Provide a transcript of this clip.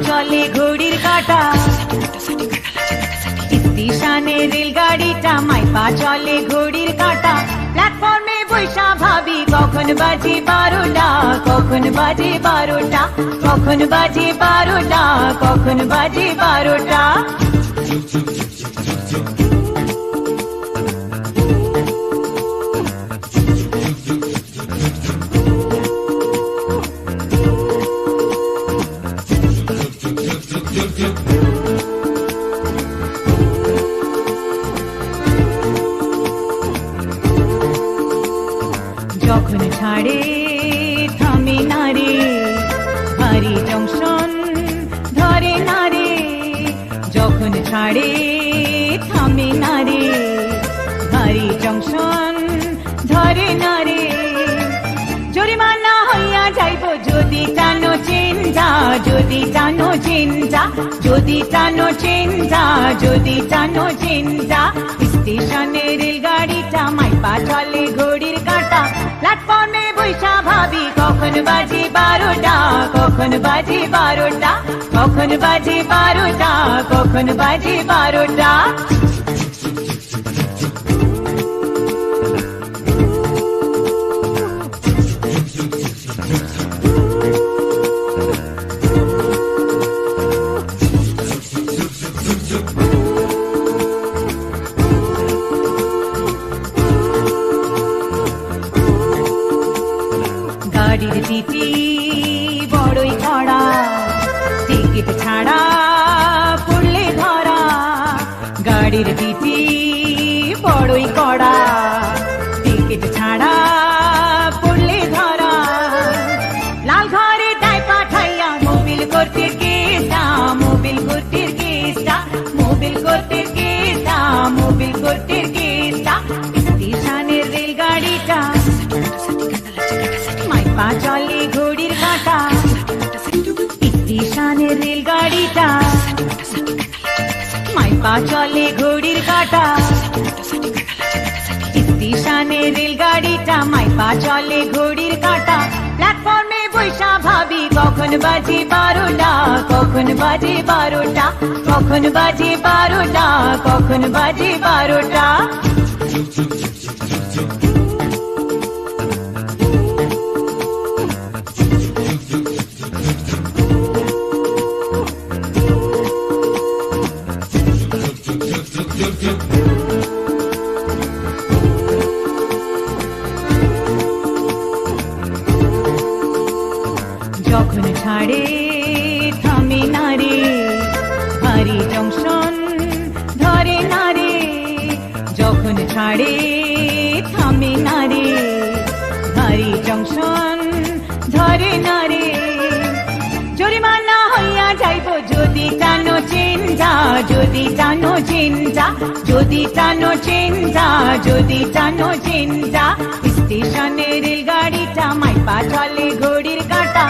চলে ঘড়ির কাঁটা স্টেশনে রেলগাড়িটা মাইপা চলে ঘড়ির কাঁটা প্ল্যাটফর্মে বৈশা ভাবি কখন বাজে 12টা কখন বাজে 12টা কখন বাজে 12টা কখন বাজে 12টা যখন ছাড়ে থামে না রে ভারী জংশন ধরে না রে যখন ছাড়ে থামে না রে ভারী জংশন ধরে না রে জরিমানা হইয়া যাইব যদি টানো চিন্তা যদি টানো চিন্তা যদি টানো চিন্তা যদি টানো চিন্তা স্টেশনে রেলগাড়িটা মাইপা চলে ঘড়ির কাঁটা প্ল্যাটফর্মে বৈশা ভাবি কখন বাজে 12টা কখন বাজে 12টা কখন বাজে 12টা কখন বাজে 12টা গাড়ির টিটি বড়ই কড়া টিকিট ছাড়া পড়লে ধরা গাড়ির টিটি বড়ই কড়া টিকিট ছাড়া পড়লে ধরা লাল ঘরে তাই পাঠাইয়া মোবিল করতে কেসটা মোবিল করতে কেসটা মোবিল করতে কেসটা মোবিল করতে কেসটা স্টেশনের রেলগাড়িটা মাইপা চলে ঘড়ির কাঁটা স্টেশনের রেলগাড়িটা মাইপা চলে ঘড়ির কাঁটা স্টেশনের রেলগাড়িটা মাইপা চলে ঘড়ির কাঁটা প্ল্যাটফর্মে বৈশা ভাবি কখন বাজে 12টা কখন বাজে 12টা কখন বাজে 12টা কখন বাজে 12টা যখন ছাড়ে থামে না রে ভারী জংশন ধরে না রে যখন ছাড়ে থামে না রে ভারী জংশন ধরে না রে জরিমানা হইয়া যাইব যদি টানো চিন্তা যদি টানো চিন্তা যদি টানো চিন্তা যদি টানো চিন্তা স্টেশনের রেলগাড়িটা মাইপা চলে ঘড়ির কাঁটা